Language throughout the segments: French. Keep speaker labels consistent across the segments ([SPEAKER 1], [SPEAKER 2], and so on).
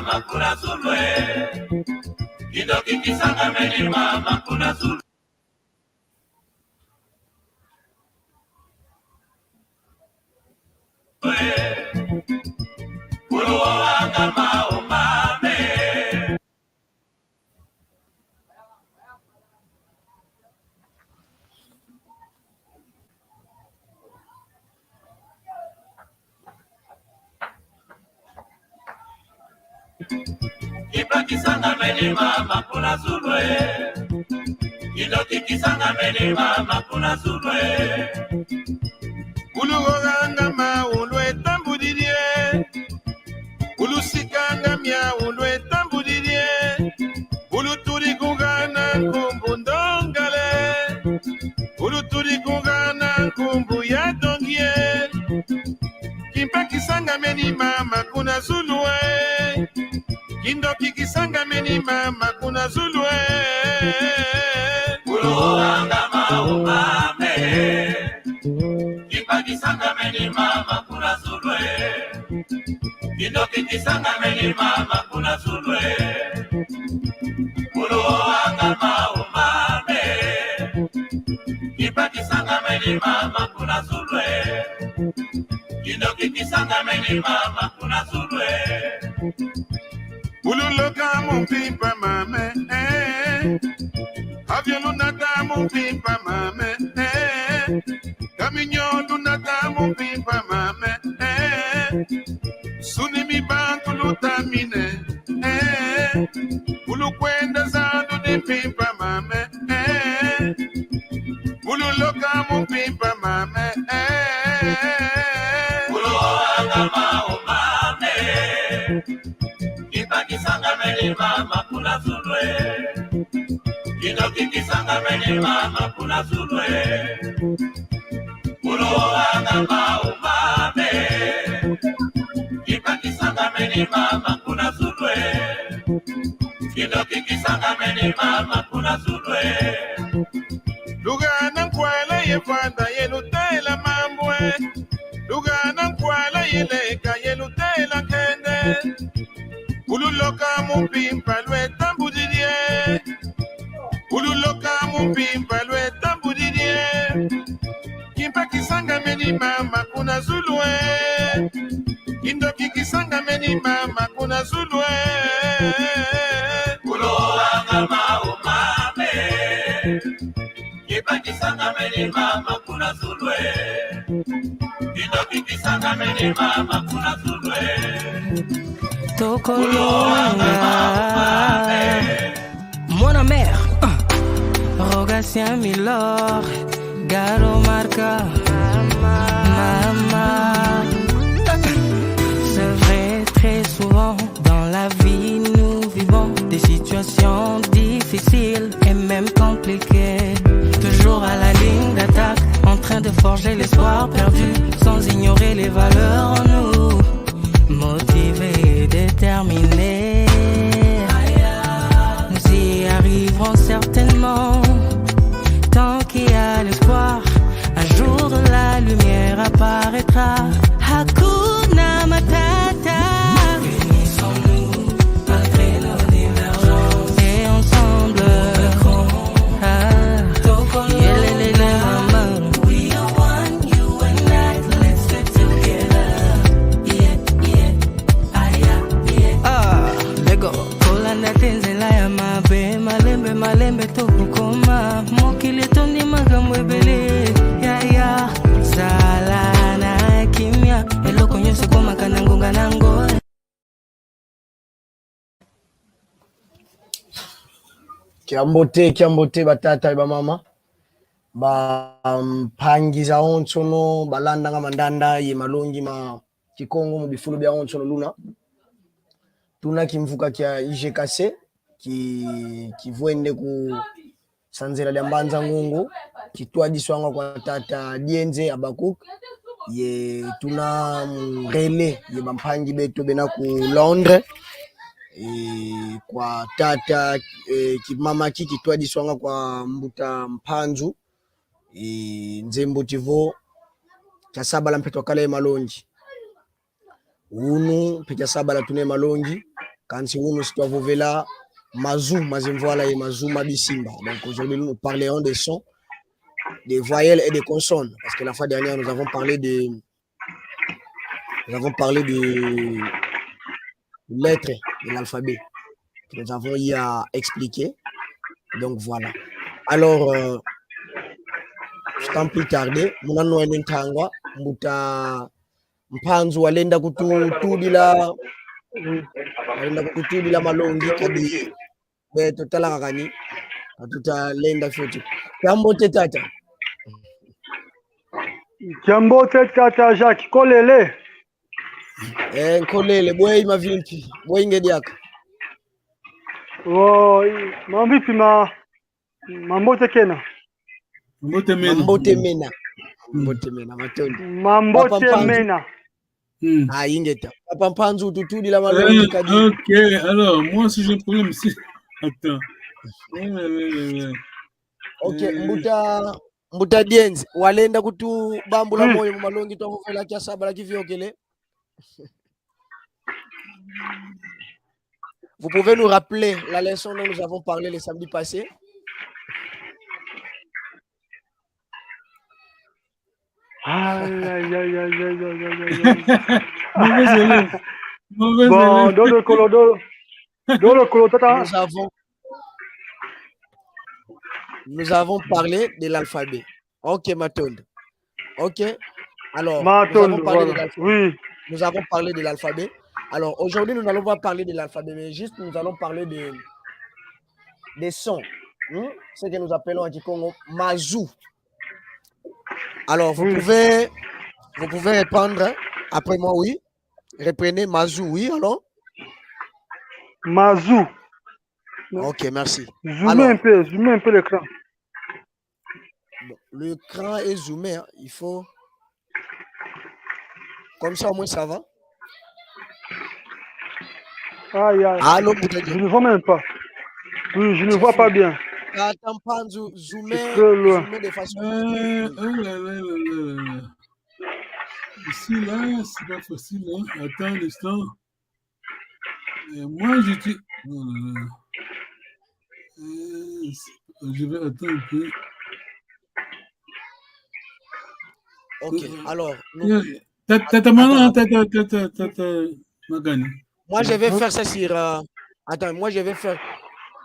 [SPEAKER 1] Makuna Zulwe, Kidoki Kisanga Menima, Makuna Zulwe. Uruanga umame. Kipa Kisanga Menima, Makuna Zulwe. Kidoki Kisanga Menima, Makuna Zulwe.
[SPEAKER 2] Uluganga maulwe tambudirie, ulusikanga mia ulwe tambudirie, uluturi kungana kumbundongale, uluturi kungana kumbu ya dongie, kimpa kisanga meni mama kuna zulwe, kindoki kisanga meni mama kuna zulwe,
[SPEAKER 1] uluganga maumame. Kisanga meni mama kuna Zulwe, Kidoki kisanga meni mama kuna Zulwe, Uruanga maumame. Kipa kisanga meni mama kuna Zulwe, Kidoki kisanga meni mama kuna Zulwe.
[SPEAKER 2] Ululoka mumpimpa mame, Aviolunata mumpimpa mame, Caminho lunata mumpimpa mame, Sunimi bantu lutamine, Ulukwenda zadu di pimpa mame, Ululoka mumpimpa mame,
[SPEAKER 1] Uluanga maumame. Kipa kisanga meni mama kuna Zulwe, Kidoki kisanga meni mama kuna Zulwe, Uruanga maumame. Kipa kisanga meni mama kuna Zulwe, Kidoki kisanga meni mama kuna Zulwe.
[SPEAKER 2] Lugana nkwala yefanda yelutela mambwe, Lugana nkwala yeleka yelutela kende, Ululoka mumpimpa lwe tambudirie, Ululoka mumpimpa lwe tambudirie, Kimpa kisanga meni mama kuna Zulwe, Kindoki kisanga meni mama kuna Zulwe,
[SPEAKER 1] Uruanga maumame. Kipa kisanga meni mama kuna Zulwe, Kidoki kisanga meni mama kuna Zulwe.
[SPEAKER 3] Mon mère, Rogatien Milor, Garo Marca, Mama. C'est vrai, très souvent dans la vie nous vivons des situations difficiles et même compliquées. Toujours à la ligne d'attaque, en train de forger l'espoir perdu, sans ignorer les valeurs en nous. Motivés et déterminés, nous y arriverons certainement. Tant qu'il y a l'espoir, un jour de la lumière apparaîtra. Hakuna Matata. Unissons-nous malgré nos divergences, et ensemble we are one, you and I, let's stick together. Lego kola na tenzela ya mabe, malembe malembe tokukoma, mokili tondi magambo ebele ya sala na kimya, eloko nyonso koma kana ngonga nango.
[SPEAKER 4] Kiambote batata bamama bampangiza onsono balanda nga mandanda ye malongi ma kikongo mu bifulu bya onsono luna tuna kimvuka kya IGKC kivwende ku sanzela lya mbanza ngungu kitwadiswanga kwa tata Dienze Abakuk ye tuna mrele ye bampangi betu bena ku Londres kwa tata kimama kitwadiswanga kwa mbuta mpanzu nzembo tivo kya saba la mpeto kale malongi unu pekya saba la tune malongi kansi unu sitwavovela mazimvoila et mazuma bisimba. Donc aujourd'hui nous parlerons des sons, des voyelles et des consonnes parce que la fois dernière nous avons parlé de lettres de l'alphabet que nous avons eu à expliquer. Donc voilà. Alors sans plus tarder, munano enentangwa mbuta mpanzu walenda kutudila malongi kadi beto talakakani tutalenda futi Kiambote tata
[SPEAKER 5] Jacques kolele
[SPEAKER 4] nkolele bwei mavimpi bwei ngediaka
[SPEAKER 5] mavipi mambote kena
[SPEAKER 4] Mambote mena matondi
[SPEAKER 5] mambote mena
[SPEAKER 4] ingeta papa mpanzu tutudi la malongi kadi.
[SPEAKER 6] Ok, alors moi si j'ai un problème ici attends
[SPEAKER 4] ok mbuta Dienze walenda kutu bambula moyo mu malongi twavovela kya saba la kivyokele. Vous pouvez nous rappeler la leçon dont nous avons parlé le samedi passé?
[SPEAKER 5] Aïe.
[SPEAKER 6] Mauvais
[SPEAKER 5] Bon,
[SPEAKER 6] élève.
[SPEAKER 5] dans le colo, tata.
[SPEAKER 4] Nous avons parlé de l'alphabet. Ok, Matonde. Ok. Alors, nous avons parlé de l'alphabet. Alors, aujourd'hui, nous n'allons pas parler de l'alphabet, mais juste nous allons parler des sons. Ce que nous appelons en Kikongo Mazou. Alors, vous pouvez répondre après moi, oui. Reprenez Mazou, oui, alors.
[SPEAKER 5] Mazou.
[SPEAKER 4] Ok, merci.
[SPEAKER 5] Zoomez un peu l'écran.
[SPEAKER 4] Bon, l'écran est zoomé, hein. Il faut... Comme ça, au moins, ça va.
[SPEAKER 5] Aïe.
[SPEAKER 4] Allô,
[SPEAKER 5] je ne vois même pas. Oui, je ne vois pas bien.
[SPEAKER 4] Attends, pas zoomer de façon...
[SPEAKER 6] Ici, là, c'est pas facile. Hein. Attends un instant. Moi, je dis... je vais attendre un peu.
[SPEAKER 4] Ok, alors... Moi, je vais faire ça sur... Attends, moi, je vais faire...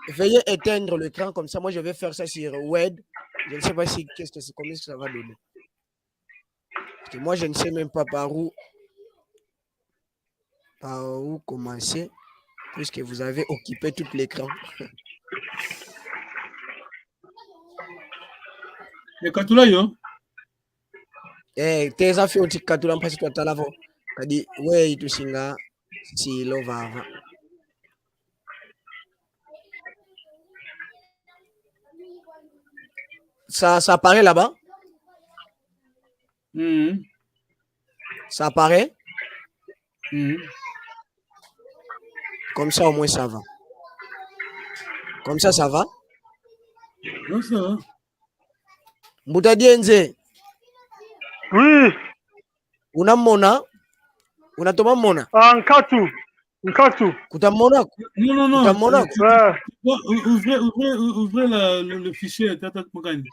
[SPEAKER 4] Veuillez éteindre l'écran comme ça. Moi, je vais faire ça sur web. Je ne sais pas si combien ça va donner. Parce que moi, je ne sais même pas par où commencer, puisque vous avez occupé tout l'écran.
[SPEAKER 6] Et Katula yo?
[SPEAKER 4] Tes affaires ont Katula parce que tu as la voix. Kadi ouais, tu singa si lova. Ça apparaît là-bas? Ça apparaît? Comme ça, au moins, ça va. Comme ça, ça va?
[SPEAKER 6] Non, ça va.
[SPEAKER 4] Mbuta Dienze.
[SPEAKER 5] Oui.
[SPEAKER 4] Unamona? Unatoma mona?
[SPEAKER 5] Nkatu.
[SPEAKER 4] Kutamona?
[SPEAKER 6] Non.
[SPEAKER 4] Kutamona?
[SPEAKER 6] Ouvrez le fichier. Tata Makani.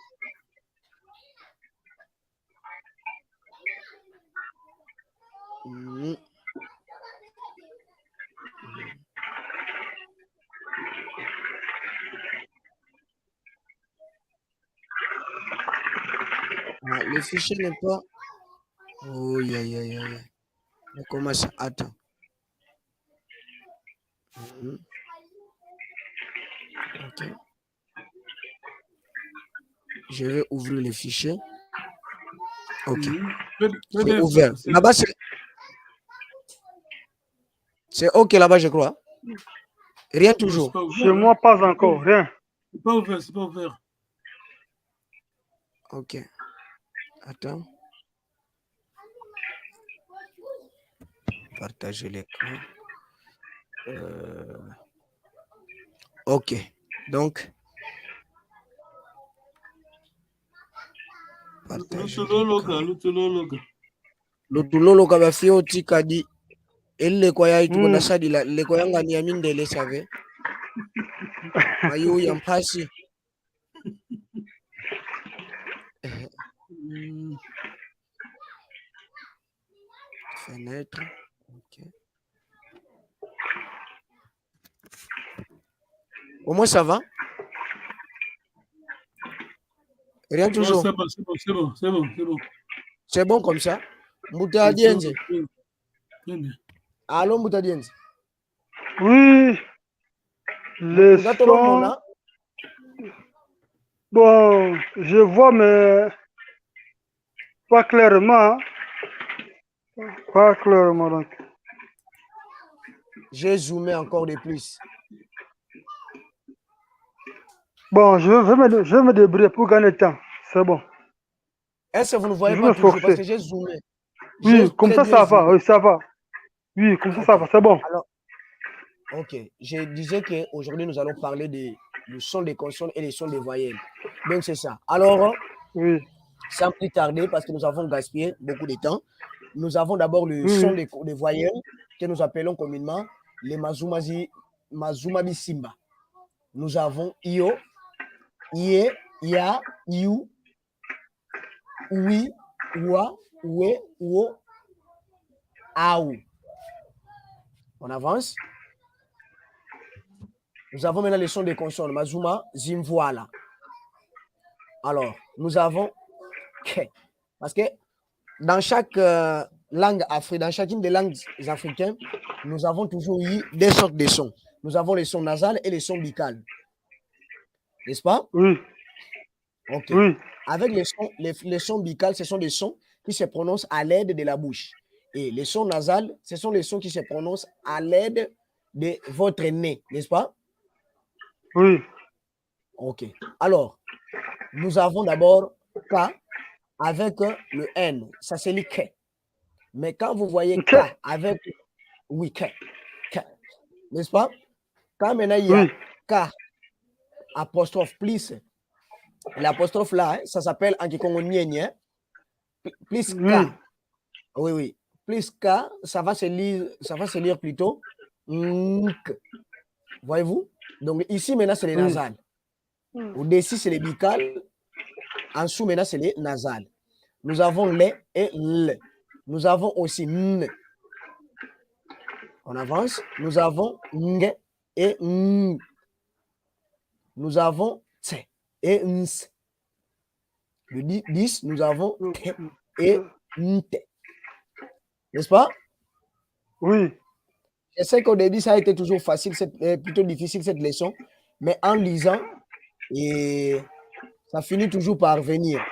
[SPEAKER 4] Le fichier n'est pas... Oh, aïe. On commence. Attends. Ok. Je vais ouvrir le fichier. Ok.
[SPEAKER 6] C'est
[SPEAKER 4] ouvert. Là-bas, c'est OK là-bas, je crois. Rien toujours.
[SPEAKER 5] Chez moi, pas encore, rien.
[SPEAKER 6] C'est pas ouvert, c'est pas ouvert.
[SPEAKER 4] OK. Attends. Partager l'écran. OK. Donc, Lutulolo kabafio tikadi elle kwa ya itu na sadila le kwa yanga ni amindele save mayu ya mpasi fenêtre. OK. Au moins ça va? Rien toujours.
[SPEAKER 6] C'est bon, c'est bon, c'est bon, c'est bon.
[SPEAKER 4] C'est bon comme ça? Mouta Dienze. Allô, Mouta Dienze.
[SPEAKER 5] Oui. Le son. Bon, je vois, mais pas clairement. Pas clairement. Donc.
[SPEAKER 4] J'ai zoomé encore de plus.
[SPEAKER 5] Bon, je vais me débrouiller pour gagner le temps. C'est bon.
[SPEAKER 4] Est-ce que vous ne voyez pas toujours parce que j'ai zoomé?
[SPEAKER 5] Oui, comme ça, ça va. Oui, ça va. Oui, comme ça, ça va. C'est bon.
[SPEAKER 4] Alors, OK. Je disais qu'aujourd'hui, nous allons parler du son des consonnes et des sons des voyelles. Donc, c'est ça. Alors,
[SPEAKER 5] oui.
[SPEAKER 4] Sans plus tarder, parce que nous avons gaspillé beaucoup de temps, nous avons d'abord le son des voyelles que nous appelons communément les Mazumabi Simba. Nous avons Io, Ie, Ia, Iu, Oui, Oua, Oué, Ouo, Aou. On avance. Nous avons maintenant les sons des consonnes. Mazuma, Zimvoala. Alors, nous avons Ke. Parce que dans chaque langue africaine, dans chacune des langues africaines, nous avons toujours eu des sortes de sons. Nous avons les sons nasales et les sons bicales. N'est-ce pas?
[SPEAKER 5] Oui.
[SPEAKER 4] OK.
[SPEAKER 5] Oui.
[SPEAKER 4] Avec les sons bicales, ce sont des sons qui se prononcent à l'aide de la bouche. Et les sons nasales, ce sont les sons qui se prononcent à l'aide de votre nez. N'est-ce pas?
[SPEAKER 5] Oui.
[SPEAKER 4] OK. Alors, nous avons d'abord K avec le N. Ça, c'est le K. Mais quand vous voyez K avec... Oui, K. N'est-ce pas? Quand maintenant il y a K apostrophe plus, l'apostrophe là, ça s'appelle en kikongo nyenye. Plus K. Oui, oui. Plus K, ça va se lire plutôt Nk. Voyez-vous? Donc ici maintenant c'est les nasales. Au-dessus c'est les bicales. En dessous maintenant c'est les nasales. Nous avons les et l. Nous avons aussi n. On avance. Nous avons ng et ng. Nous avons t et ns. Le 10, nous avons t et nt. N'est-ce pas?
[SPEAKER 5] Oui.
[SPEAKER 4] Je sais qu'au début, ça a été toujours facile, plutôt difficile cette leçon, mais en lisant, ça finit toujours par venir.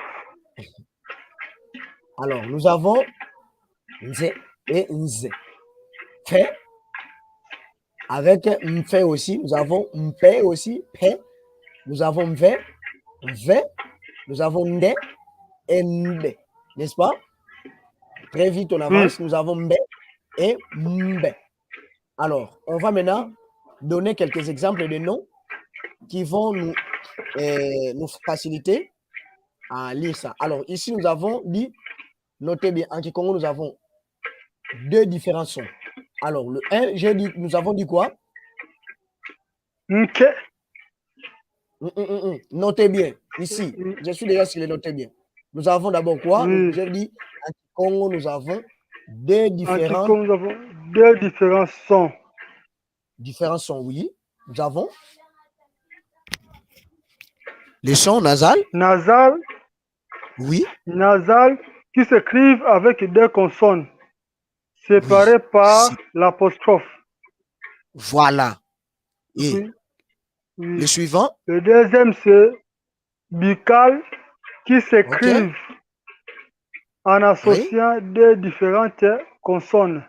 [SPEAKER 4] Alors, nous avons nze et nze. Fait. Avec mfe aussi, nous avons mpe aussi, pe. Nous avons mve, mve. Nous avons nde et nde. N'est-ce pas? Très vite, on avance. Nous avons mbe et mbe. Alors, on va maintenant donner quelques exemples de noms qui vont nous faciliter à lire ça. Alors, ici, nous avons dit, notez bien, en Kikongo, nous avons deux différents sons. Alors, le 1, nous avons dit quoi?
[SPEAKER 5] Ok.
[SPEAKER 4] Notez bien, ici, je suis déjà sur les notez bien. Nous avons d'abord quoi? J'ai dit, en Kikongo, nous avons deux différents...
[SPEAKER 5] En Kikongo, nous avons deux différents sons.
[SPEAKER 4] Différents sons, oui. Nous avons les sons nasales.
[SPEAKER 5] Nasales.
[SPEAKER 4] Oui.
[SPEAKER 5] Nasales qui s'écrivent avec deux consonnes séparées par l'apostrophe.
[SPEAKER 4] Voilà. Et le suivant?
[SPEAKER 5] Le deuxième, c'est bical qui s'écrivent en associant des différentes consonnes.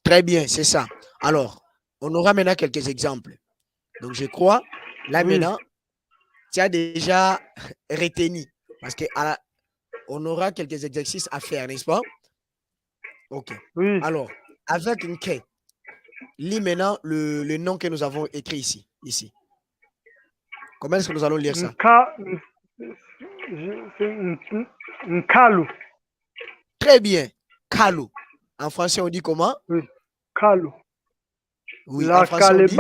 [SPEAKER 4] Très bien, c'est ça. Alors, on aura maintenant quelques exemples. Donc, je crois, là maintenant, tu as déjà retenu. Parce qu'on aura quelques exercices à faire, n'est-ce pas? Ok.
[SPEAKER 5] Oui.
[SPEAKER 4] Alors, avec une K, lis maintenant le nom que nous avons écrit ici. Comment est-ce que nous allons lire ça?
[SPEAKER 5] Kalu.
[SPEAKER 4] Très bien. Kalu. En français, on dit comment?
[SPEAKER 5] Oui. Kalu.
[SPEAKER 4] Oui,
[SPEAKER 5] la
[SPEAKER 4] en français, on dit?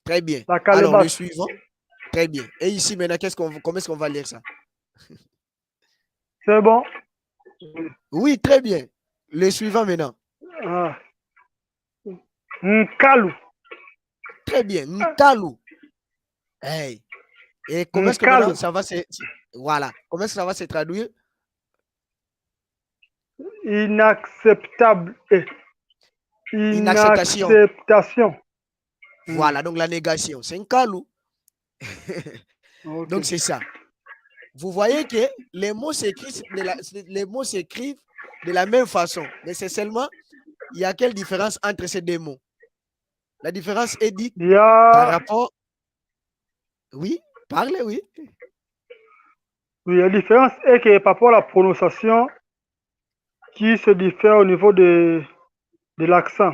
[SPEAKER 4] Très bien.
[SPEAKER 5] La calebasse.
[SPEAKER 4] Alors, le suivant. Très bien. Et ici, maintenant, comment est-ce qu'on va lire ça?
[SPEAKER 5] C'est bon?
[SPEAKER 4] Oui, très bien. Le suivant maintenant.
[SPEAKER 5] Nkalu.
[SPEAKER 4] Très bien. Nkalu. Hey. Et comment est-ce que maintenant ça va se... Voilà. Comment est-ce que ça va se traduire?
[SPEAKER 5] Inacceptable.
[SPEAKER 4] Inacceptation. Voilà, donc la négation. C'est Nkalu. Okay. Donc c'est ça. Vous voyez que les mots s'écrivent de la même façon. Mais c'est seulement, il y a quelle différence entre ces deux mots? La différence est dite par rapport... Oui, parlez, oui.
[SPEAKER 5] Oui, la différence est que par rapport à la prononciation qui se diffère au niveau de l'accent.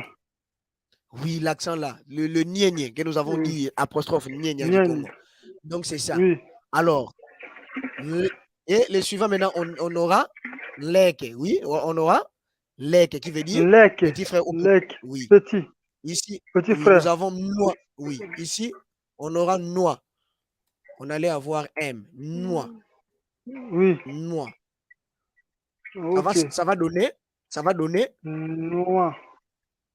[SPEAKER 4] Oui, l'accent là, le nié que nous avons dit, apostrophe nié du Congo. Donc c'est ça.
[SPEAKER 5] Oui.
[SPEAKER 4] Alors, et le suivant maintenant, on aura leke. Oui, on aura leke qui veut dire petit frère ou
[SPEAKER 5] oui. Petit.
[SPEAKER 4] Ici,
[SPEAKER 5] petit frère.
[SPEAKER 4] Nous avons noix. Oui, ici, on aura noix. On allait avoir M. Noix.
[SPEAKER 5] Oui.
[SPEAKER 4] Noix.
[SPEAKER 5] Okay.
[SPEAKER 4] Ça va donner.
[SPEAKER 5] Noix.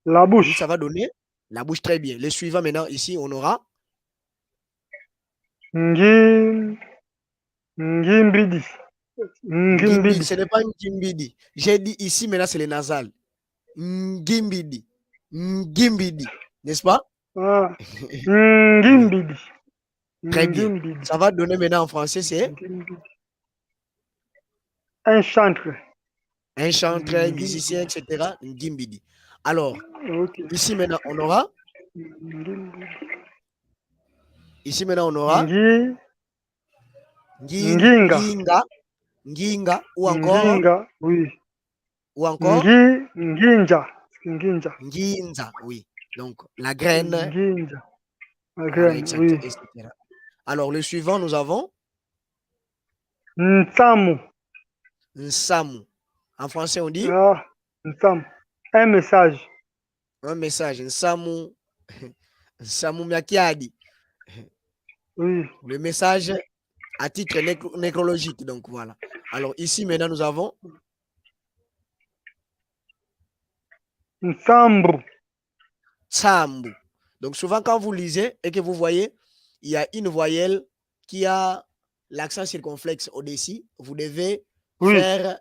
[SPEAKER 5] La bouche.
[SPEAKER 4] Oui, ça va donner la bouche, très bien. Le suivant maintenant, ici, on aura
[SPEAKER 5] Ngimbidi.
[SPEAKER 4] Ce n'est pas Ngimbidi. J'ai dit ici, maintenant, c'est le nasal. Ngimbidi. N'est-ce pas?
[SPEAKER 5] Ngimbidi.
[SPEAKER 4] Très bien. Ça va donner maintenant en français, c'est
[SPEAKER 5] un chantre.
[SPEAKER 4] Un chantre, musicien, etc. Ngimbidi. Alors, ici maintenant, on aura Nginga ou encore
[SPEAKER 5] oui.
[SPEAKER 4] Ou encore
[SPEAKER 5] Nginja,
[SPEAKER 4] oui. Donc la graine.
[SPEAKER 5] Nginja. La
[SPEAKER 4] graine,
[SPEAKER 5] voilà,
[SPEAKER 4] etc. Alors le suivant, nous avons
[SPEAKER 5] Nsamu.
[SPEAKER 4] En français, on dit
[SPEAKER 5] Nsamu. Un message.
[SPEAKER 4] Nsamu. Nsamu Miakiadi.
[SPEAKER 5] Oui.
[SPEAKER 4] Le message à titre nécrologique. Donc voilà. Alors ici, maintenant, nous avons
[SPEAKER 5] Nsambu.
[SPEAKER 4] Donc souvent, quand vous lisez et que vous voyez, il y a une voyelle qui a l'accent circonflexe au-dessus, vous devez faire,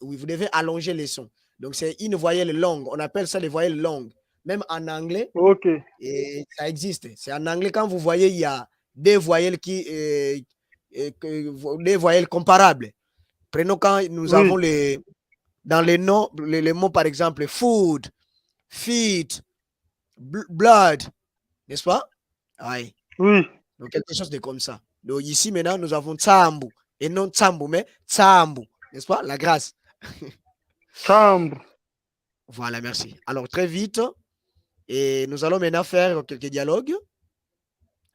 [SPEAKER 4] vous devez allonger les sons. Donc c'est une voyelle longue. On appelle ça les voyelles longues. Même en anglais, et ça existe. C'est en anglais, quand vous voyez, il y a des voyelles des voyelles comparables. Prenons quand nous avons dans les noms, les mots par exemple, food, feet, blood, n'est-ce pas? Oui. Donc quelque chose de comme ça. Donc ici maintenant, nous avons Tsambu, et non Tsambu, mais Tsambu, n'est-ce pas? La grâce.
[SPEAKER 5] Tsambu.
[SPEAKER 4] Voilà, merci. Alors très vite, et nous allons maintenant faire quelques dialogues.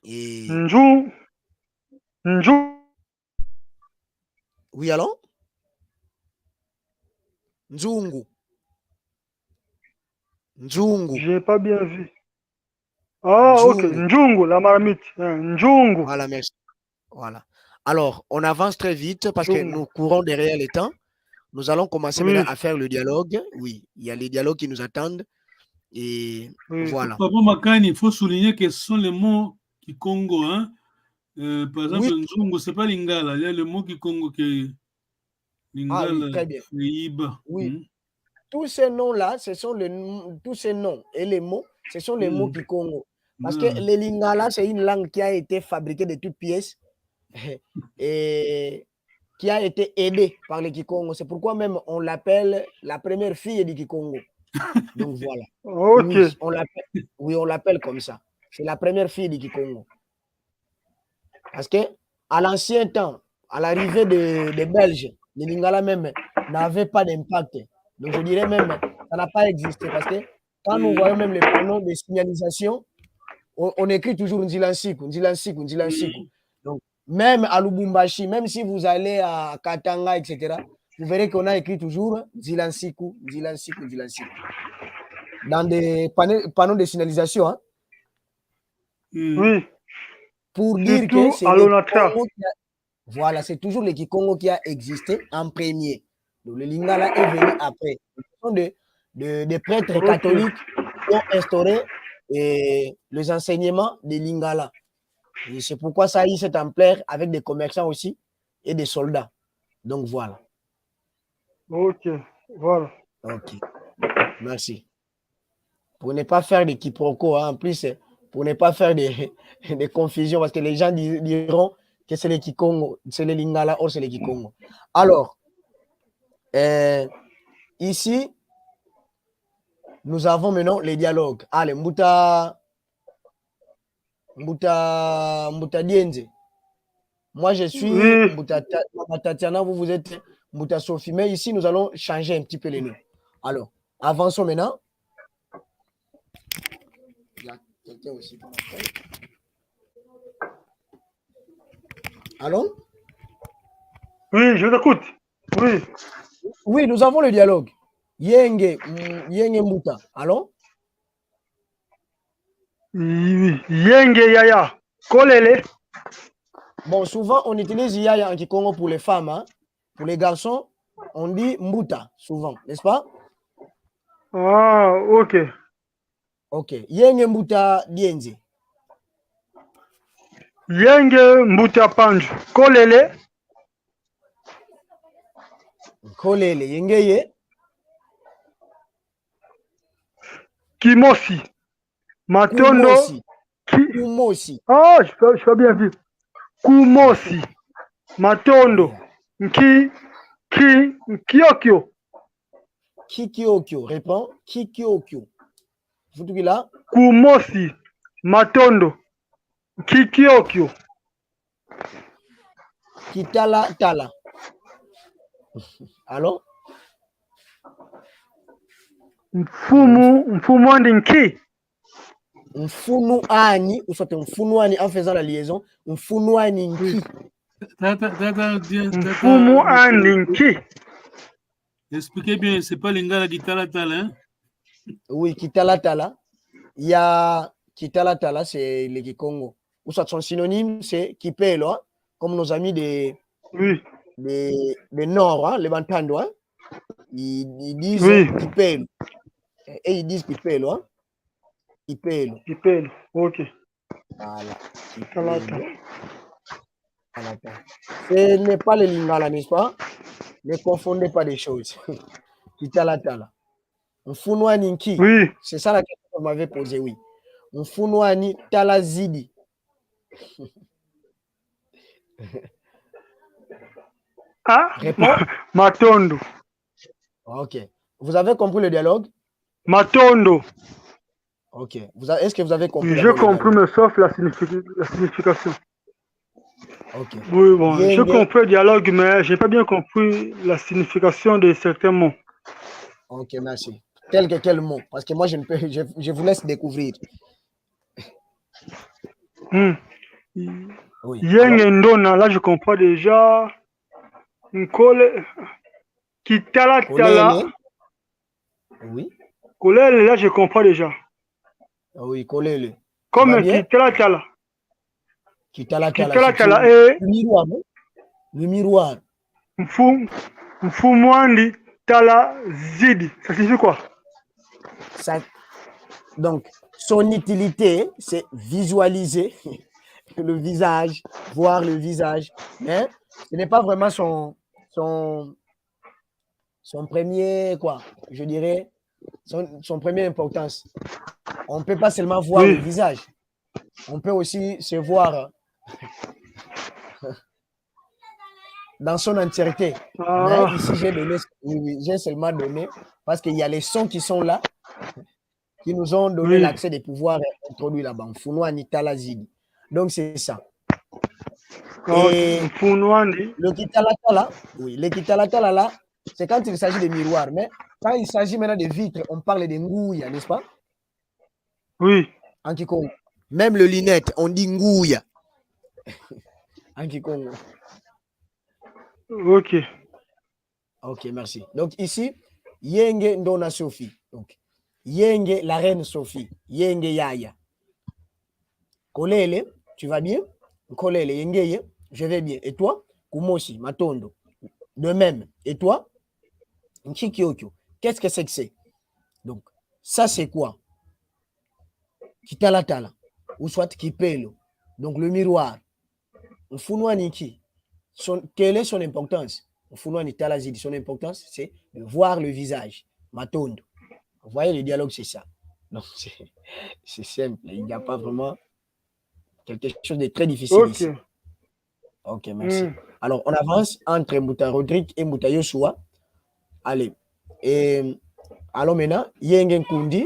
[SPEAKER 4] Et...
[SPEAKER 5] Njou.
[SPEAKER 4] Oui, alors? Nzungu.
[SPEAKER 5] J'ai pas bien vu. Ok. Njungu, la marmite. Njungu.
[SPEAKER 4] Voilà, merci. Voilà. Alors, on avance très vite parce que nous courons derrière le temps. Nous allons commencer maintenant à faire le dialogue. Oui, il y a les dialogues qui nous attendent. Et voilà.
[SPEAKER 6] Papa Makani, il faut souligner que ce sont les mots qui Congo. Hein? Par exemple, Nzungu, ce n'est pas Lingala. Il y a le mot qui Congo qui est Lingala.
[SPEAKER 4] Très bien.
[SPEAKER 6] Iba.
[SPEAKER 4] Oui. Tous ces noms-là, tous ces noms et les mots, ce sont les mots qui Congo. Parce que le Lingala, c'est une langue qui a été fabriquée de toutes pièces et qui a été aidée par les Kikongo. C'est pourquoi même on l'appelle la première fille du Kikongo. Donc voilà.
[SPEAKER 5] Ok.
[SPEAKER 4] Oui, on l'appelle comme ça. C'est la première fille du Kikongo. Parce que à l'ancien temps, à l'arrivée des Belges, les Lingala même n'avaient pas d'impact. Donc je dirais même, ça n'a pas existé. Parce que quand nous voyons même les panneaux de signalisation, on écrit toujours Nzilansiku, Nzilansiku, Nzilansiku. Donc même à Lubumbashi, même si vous allez à Katanga, etc., vous verrez qu'on a écrit toujours Nzilansiku, Nzilansiku, Nzilansiku. Dans des panneaux de signalisation. Hein?
[SPEAKER 5] Oui.
[SPEAKER 4] Pour dire que c'est voilà, c'est toujours le Kikongo qui a existé en premier. Donc le Lingala est venu après. Ce sont des prêtres catholiques qui ont instauré les enseignements de Lingala. Et c'est pourquoi ça a eu cette ampleur avec des commerçants aussi et des soldats. Donc voilà.
[SPEAKER 5] Ok, voilà.
[SPEAKER 4] Ok, merci. Pour ne pas faire des quiproquos, hein, en plus, pour ne pas faire des confusions, parce que les gens diront que c'est les Kikongo, c'est les Lingala, ou c'est les Kikongo. Alors, ici, nous avons maintenant les dialogues. Allez, Mbuta Dienze. Moi, je suis Mbuta Tatiana, vous êtes Mbuta Sophie. Mais ici, nous allons changer un petit peu les noms. Alors, avançons maintenant. Il y a quelqu'un aussi qui m'appelle. Allô?
[SPEAKER 5] Oui, je t'écoute. Oui.
[SPEAKER 4] Oui, nous avons le dialogue. Yenge Mbuta. Allô?
[SPEAKER 5] Oui. Yenge Yaya. Kolele.
[SPEAKER 4] Bon, souvent, on utilise Yaya en Kikongo pour les femmes. Hein? Pour les garçons, on dit Mbuta, souvent, n'est-ce pas?
[SPEAKER 5] Ah, ok.
[SPEAKER 4] Ok. Yenge Mbuta Dienze.
[SPEAKER 5] Yenge Mbuta Panju. Kolele.
[SPEAKER 4] Kolele. Yengeye.
[SPEAKER 5] Kimosi. Matondo.
[SPEAKER 4] Kumosi.
[SPEAKER 5] Ah, je peux bien vivre. Kumosi. Matondo. Kiokyo.
[SPEAKER 4] Kikiokyo. Réponds. Kikiokyo. Vous trouvez là?
[SPEAKER 5] Kumosi. Matondo. Kikiokyo.
[SPEAKER 4] Kitala Tala. Allô?
[SPEAKER 5] Mfumu Andinki.
[SPEAKER 4] Mfunu ani, ou soit mfunu ani en faisant la liaison, mfunu ani nki.
[SPEAKER 5] Mfumu Andinki.
[SPEAKER 6] Expliquez bien, c'est pas Lingala Kitala Tala, hein?
[SPEAKER 4] Oui, Kitala Tala. Il y a Kitala Tala, c'est le Kikongo. Ou soit son synonyme, c'est Kipelo, hein? Comme nos amis des Nord, hein? Les Bantando, hein? Ils disent Kipelo. Et ils disent Kipelo, hein? Kipelo.
[SPEAKER 5] Kipelo, ok.
[SPEAKER 4] Voilà. Kitala Tala. Ce n'est pas le Lingala, n'est-ce pas? Ne confondez pas des choses. Kitala Tala. Mfunwani Nki.
[SPEAKER 5] Oui.
[SPEAKER 4] C'est ça la question que vous m'avez posée, oui. Mfunwani Tala Zidi.
[SPEAKER 5] Ah,
[SPEAKER 4] réponds.
[SPEAKER 5] Matondo.
[SPEAKER 4] Ok. Vous avez compris le dialogue?
[SPEAKER 5] Matondo.
[SPEAKER 4] Ok. Est-ce que vous avez compris?
[SPEAKER 5] Oui, j'ai compris, mais sauf la signification.
[SPEAKER 4] Ok.
[SPEAKER 5] Oui, bon, j'ai compris le dialogue, mais je n'ai pas bien compris la signification de certains mots.
[SPEAKER 4] Ok, merci. Tel que quel mot? Parce que moi, je vous laisse découvrir.
[SPEAKER 5] Oui. Ndona, là, je comprends déjà. Nkole. Kitala Tala.
[SPEAKER 4] Oui.
[SPEAKER 5] Kolele, là, je comprends déjà.
[SPEAKER 4] Oui, Kolele.
[SPEAKER 5] Comme Kitala Tala.
[SPEAKER 4] Kitala Tala.
[SPEAKER 5] Kitala Tala et.
[SPEAKER 4] Le miroir.
[SPEAKER 5] Mfumwandi Tala Zidi. Ça signifie quoi?
[SPEAKER 4] Donc, son utilité, c'est visualiser le visage, voir le visage. Mais ce n'est pas vraiment son premier, quoi, je dirais, son première importance. On ne peut pas seulement voir le visage. On peut aussi se voir dans son entièreté. Mais ici, j'ai seulement donné, parce qu'il y a les sons qui sont là, qui nous ont donné l'accès de pouvoir introduire là-bas. Donc, c'est ça. Et le Kitalatala, oui, le Kitalatala là, c'est quand il s'agit de miroirs. Mais quand il s'agit maintenant de vitres, on parle de ngouya, n'est-ce pas?
[SPEAKER 5] Oui.
[SPEAKER 4] En Kikongo. Même le lunette, on dit ngouya. En Kikongo.
[SPEAKER 5] Ok.
[SPEAKER 4] Ok, merci. Donc ici, Yenge Ndona Sophie. Donc, Yenge, la reine Sophie. Yenge Yaya. Kolele, tu vas bien? Kolele, Yengeye, je vais bien. Et toi? Kumoshi, Matondo. De même. Et toi? Nchikyokyo. Qu'est-ce que c'est? Donc, ça c'est quoi? Kitalatala. Ou soit Kipelo. Donc, le miroir. Mfunwa Niki. Quelle est son importance? Mfunwa Nitalazidi. Son importance, c'est de voir le visage. Matondo. Vous voyez, le dialogue, c'est ça. Donc, c'est simple. Il n'y a pas vraiment quelque chose de très difficile ici. Ok, merci. Alors, on avance entre Mouta Rodrigue et Mouta Yoshua. Allez. Et alors maintenant, Yenge Kundi.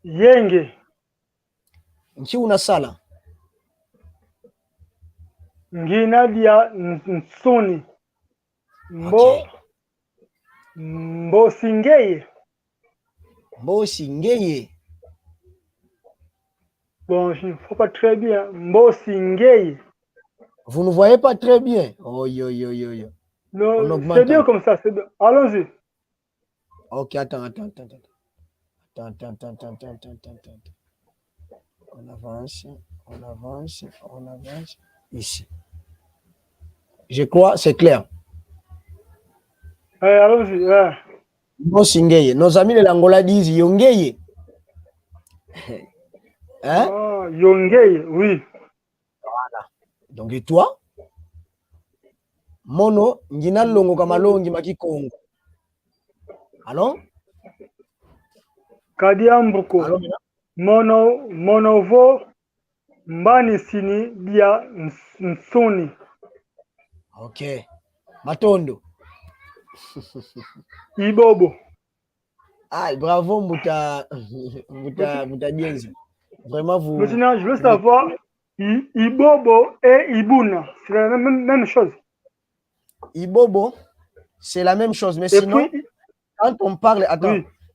[SPEAKER 5] Yenge.
[SPEAKER 4] Nchi unasala.
[SPEAKER 5] Ngina dia nsuni. Mbo singeye.
[SPEAKER 4] Mbo singeye.
[SPEAKER 5] Bon, je ne vois pas très bien. Mbo singeye.
[SPEAKER 4] Vous ne voyez pas très bien. Oh, yo.
[SPEAKER 5] Non, c'est bien comme ça, c'est bien. Allons-y.
[SPEAKER 4] Ok, attends. On avance. Ici. Je crois, c'est clair.
[SPEAKER 5] Allons-y.
[SPEAKER 4] Mbo singeye. Nos amis de l'Angola disent yongeye. Hein?
[SPEAKER 5] Yongeye, oui.
[SPEAKER 4] Voilà. Donc, et toi? Mono, ngina longo kamalongi makikongo. Alors?
[SPEAKER 5] Kadiambuko. Monovo mbani sini dia nsuni.
[SPEAKER 4] Ok. Matondo.
[SPEAKER 5] Ibobo.
[SPEAKER 4] Ah, bravo, Mouta Dienzi. Vraiment, vous...
[SPEAKER 5] Maintenant, je veux savoir, Ibobo et Ibuna, c'est la même chose.
[SPEAKER 4] Ibobo, c'est la même chose, mais et sinon, puis, quand on parle,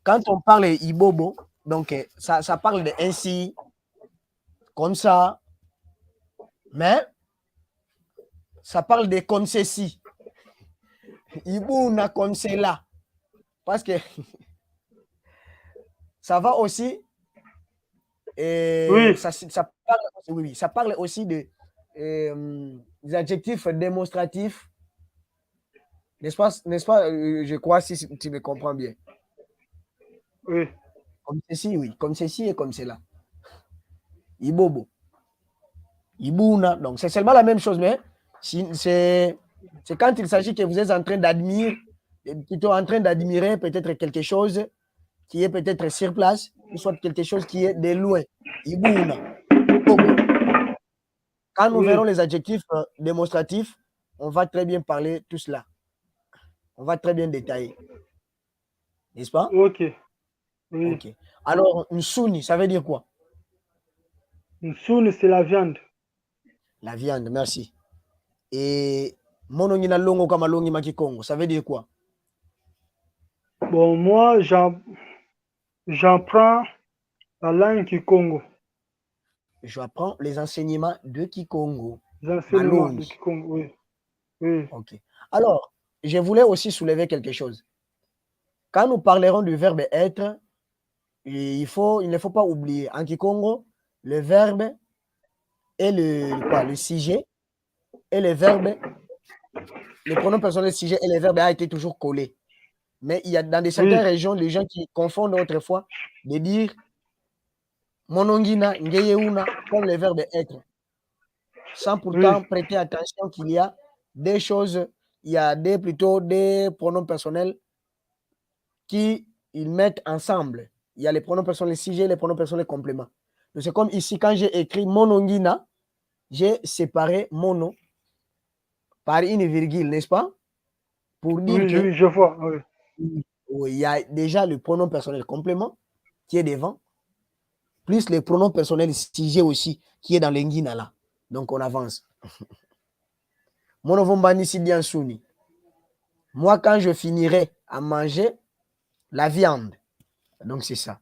[SPEAKER 4] quand on parle Ibobo, donc ça parle de ainsi, comme ça, mais ça parle de comme ceci. Ibuna comme cela. Parce que ça va aussi, et ça parle aussi de des adjectifs démonstratifs. N'est-ce pas, je crois, si tu me comprends bien.
[SPEAKER 5] Oui.
[SPEAKER 4] Comme ceci, oui. Comme ceci et comme cela. Ibobo. Ibuna. Donc, c'est seulement la même chose, mais c'est quand il s'agit que vous êtes en train d'admirer, plutôt en train d'admirer peut-être quelque chose qui est peut-être sur place, ou soit quelque chose qui est de loin. Ibuna. Ibobo. Quand nous verrons les adjectifs démonstratifs, on va très bien parler tout cela. On va très bien détailler. N'est-ce pas?
[SPEAKER 5] Ok. Oui.
[SPEAKER 4] Ok. Alors, nsuni, ça veut dire quoi?
[SPEAKER 5] Nsuni, c'est la viande.
[SPEAKER 4] La viande, merci. Et monongina longo kamalongi makikongo, ça veut dire quoi?
[SPEAKER 5] Bon, moi, j'apprends la langue Kikongo.
[SPEAKER 4] J'apprends les enseignements de Kikongo.
[SPEAKER 5] Les enseignements de Kikongo, oui.
[SPEAKER 4] Ok. Alors, je voulais aussi soulever quelque chose. Quand nous parlerons du verbe être, il ne faut pas oublier, en Kikongo, le verbe et le sujet et le verbe, le pronom personnel sujet et le verbe a été toujours collé. Mais il y a dans certaines régions, les gens qui confondent autrefois de dire monongina, ngeyeuna, comme le verbe être. Sans pourtant prêter attention qu'il y a des choses, il y a plutôt des pronoms personnels qui ils mettent ensemble. Il y a les pronoms personnels sujet et les pronoms personnels compléments. C'est comme ici, quand j'ai écrit monongina, j'ai séparé mon nom par une virgule, n'est-ce pas? Pour dire
[SPEAKER 5] oui,
[SPEAKER 4] que
[SPEAKER 5] oui, je vois. Oui.
[SPEAKER 4] Oui, il y a déjà le pronom personnel complément qui est devant, plus le pronom personnel sujet aussi qui est dans l'engina là. Donc on avance. Monovombani Sidian Souni. Moi, quand je finirai à manger la viande, donc c'est ça.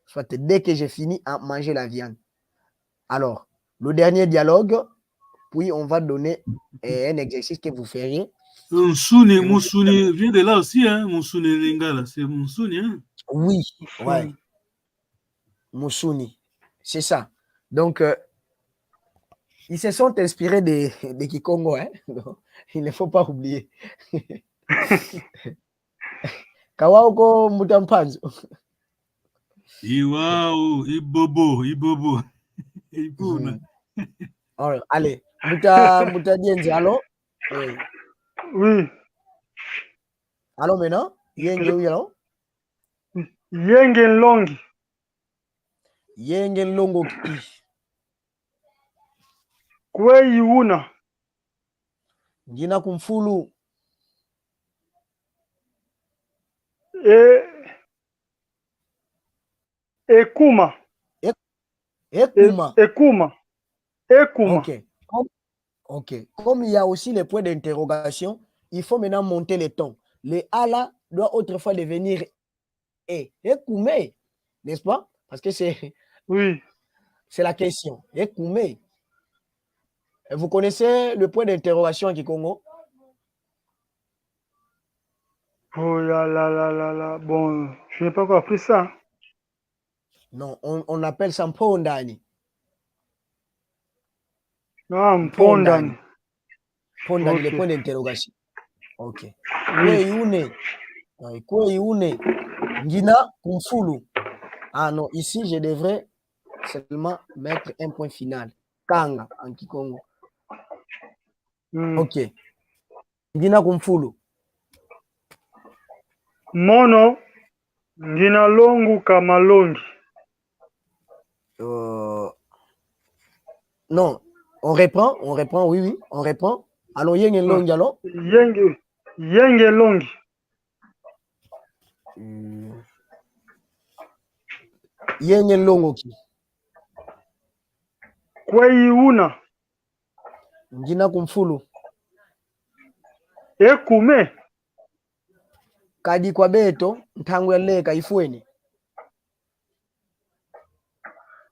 [SPEAKER 4] Soit dès que j'ai fini à manger la viande. Alors, le dernier dialogue, puis on va donner un exercice que vous feriez.
[SPEAKER 6] Moussuni vient de là aussi, hein? Moussuni Lingala, c'est Moussuni, hein?
[SPEAKER 4] Oui, ouais. Moussuni, c'est ça. Donc, ils se sont inspirés de Kikongo, hein? Donc, il ne faut pas oublier. Kawauko Mutampanzo.
[SPEAKER 6] Iwao, Ibobo, Ibuna.
[SPEAKER 4] Allez, Muta Dienzi, allô? Oui.
[SPEAKER 5] Oui.
[SPEAKER 4] Allô maintenant? Yenge oui, allô?
[SPEAKER 5] Yengen Longi.
[SPEAKER 4] Yengen Longo ki.
[SPEAKER 5] Kwe Iuna.
[SPEAKER 4] Ngina kumfulu.
[SPEAKER 5] Ekuma.
[SPEAKER 4] Ekuma.
[SPEAKER 5] Ekuma.
[SPEAKER 4] Ok. Ok. Comme il y a aussi les points d'interrogation, il faut maintenant monter les tons. Le A là doit autrefois devenir E. Ekume. N'est-ce pas? Parce que c'est
[SPEAKER 5] oui.
[SPEAKER 4] C'est la question. Ekume. Vous connaissez le point d'interrogation en Kikongo?
[SPEAKER 5] Oh là. Bon, je n'ai pas encore appris ça.
[SPEAKER 4] Non, on appelle ça Mpondani.
[SPEAKER 5] Non, Mpondani.
[SPEAKER 4] Pondani, le point d'interrogation. Ok. Kwe Iune. Ngina Kumfulu. Ah non, ici, je devrais seulement mettre un point final. Kanga en Kikongo. Ok. Ngina Kumfulu.
[SPEAKER 5] Mono Ngina Longu Kamalongi.
[SPEAKER 4] Non, on reprend, oui, on reprend. Alors, Yenge Longi, alors?
[SPEAKER 5] Yenge Longi.
[SPEAKER 4] Yenge Longo ki.
[SPEAKER 5] Kwei Una.
[SPEAKER 4] Ngina Kumfulu.
[SPEAKER 5] Ekume.
[SPEAKER 4] Kadi kwa beto, ntangwe leka ifueni.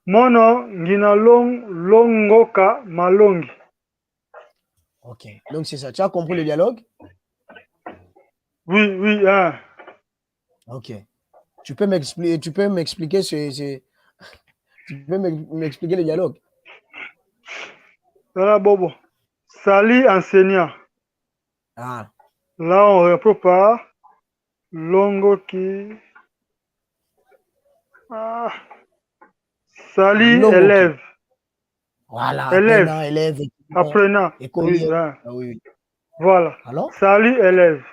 [SPEAKER 5] Mono Ngina Longoka Malongi.
[SPEAKER 4] Ok, donc c'est ça. Tu as compris le dialogue?
[SPEAKER 5] Oui, hein.
[SPEAKER 4] Ok. Tu peux m'expliquer tu peux m'expliquer le dialogue?
[SPEAKER 5] Voilà, Bobo. Sali enseignant.
[SPEAKER 4] Ah.
[SPEAKER 5] Là, on reprend par Longo qui. Ah. Sali
[SPEAKER 4] Longo
[SPEAKER 5] élève.
[SPEAKER 4] Qui. Voilà,
[SPEAKER 5] Élève. Apprenant.
[SPEAKER 4] Écolier.
[SPEAKER 5] Oui, hein.
[SPEAKER 4] Ah, oui.
[SPEAKER 5] Voilà.
[SPEAKER 4] Alors?
[SPEAKER 5] Sali élève.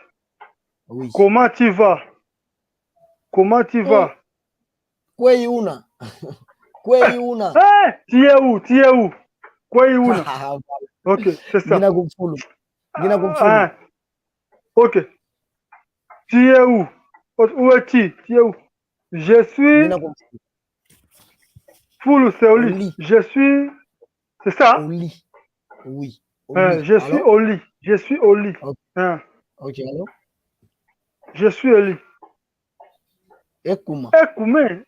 [SPEAKER 4] Oui.
[SPEAKER 5] Comment tu vas? Comment tu vas?
[SPEAKER 4] Kwei Una. Kwei Una.
[SPEAKER 5] Tu es où? Kwei Una. Ok, c'est ça.
[SPEAKER 4] Gina Kumfulu.
[SPEAKER 5] Ok. Tu es où? Où es-tu? Tu es où? Je suis. Fulu, c'est au lit. Je suis. C'est ça?
[SPEAKER 4] Au lit. Oui.
[SPEAKER 5] Je suis au lit. Je suis au lit.
[SPEAKER 4] Ok, alors?
[SPEAKER 5] Je suis au lit.
[SPEAKER 4] Ekuma.
[SPEAKER 5] Ekume.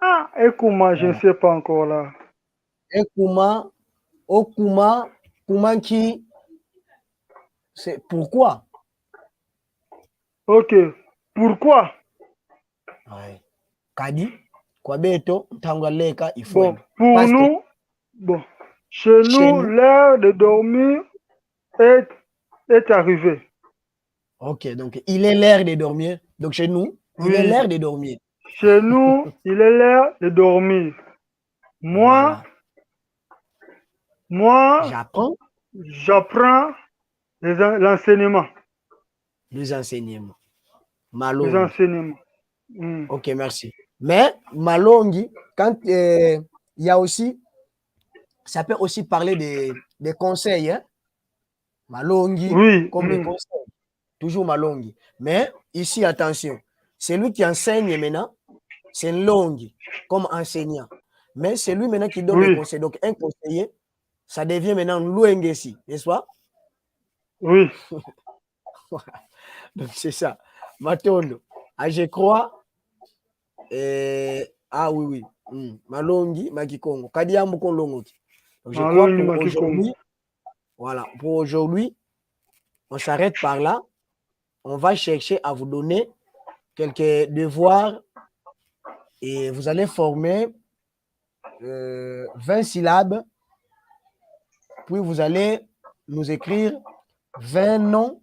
[SPEAKER 5] Ah, Ekuma, je ne sais pas encore là.
[SPEAKER 4] Ekuma. Okuma. Kumanki. C'est pourquoi?
[SPEAKER 5] Ok. Pourquoi?
[SPEAKER 4] Ouais. Kadi. Kwa beto. Ntangwa leka ifueni.
[SPEAKER 5] Bon, pour nous. Bon. Chez nous, l'heure de dormir est arrivée.
[SPEAKER 4] Ok, donc il est l'heure de dormir. Donc chez nous, il est l'heure de dormir.
[SPEAKER 5] Chez nous, il est l'heure de dormir. Moi, j'apprends l'enseignement.
[SPEAKER 4] Les enseignements. Malongi.
[SPEAKER 5] Les enseignements.
[SPEAKER 4] Ok, merci. Mais Malongi, quand il y a aussi, ça peut aussi parler des conseils, hein? Malongi,
[SPEAKER 5] Oui.
[SPEAKER 4] comme des conseils. Toujours Malongi. Mais ici, attention, c'est lui qui enseigne maintenant, c'est Longi, comme enseignant. Mais c'est lui maintenant qui donne les conseils. Donc, un conseiller, ça devient maintenant Louengesi, n'est-ce pas?
[SPEAKER 5] Oui.
[SPEAKER 4] Donc, c'est ça. Matondo. Ah, je crois. Ah oui. Malongi, Makikongo. Kadiambo Konlongoti. Donc, je crois pour aujourd'hui. Voilà. Pour aujourd'hui, on s'arrête par là. On va chercher à vous donner quelques devoirs et vous allez former 20 syllabes. Puis vous allez nous écrire 20 noms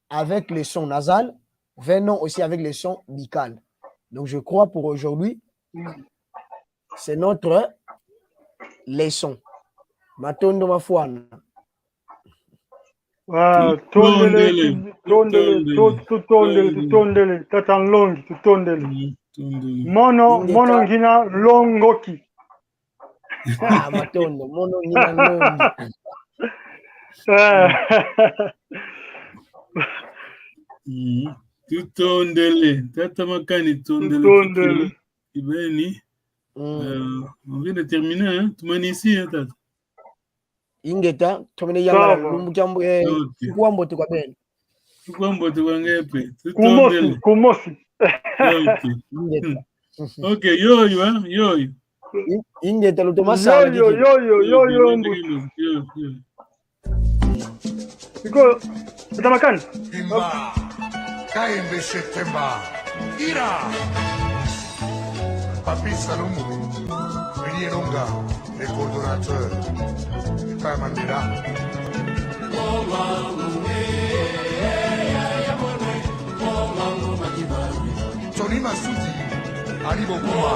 [SPEAKER 4] avec les sons nasales, 20 noms aussi avec les sons bicales. Donc je crois pour aujourd'hui, c'est notre leçon. Matondo Mafuana.
[SPEAKER 5] Tondele, tatanlongi, tondele. Mono ngina longoki.
[SPEAKER 4] Ah, Matondo, mono ngina longi.
[SPEAKER 6] Tutondele, tata makani tondele. Ibeni. On vient de terminer, hein? Tu m'as ici, hein, tata.
[SPEAKER 4] Ingeta, tumene yanga lumbukambo kuambo tu kwa ben.
[SPEAKER 6] Kuambo tu kwa ngepe.
[SPEAKER 5] Kumosi.
[SPEAKER 6] Ok, yo.
[SPEAKER 4] Ingeta lutomasa.
[SPEAKER 5] Yo. Iko, utamakani?
[SPEAKER 7] Imba, kaimbe shetemba, ira. Papi Salomou, Willy Longa, les coordonnateurs, Père Mandela. Tony Massoudi, Ali Bokuma.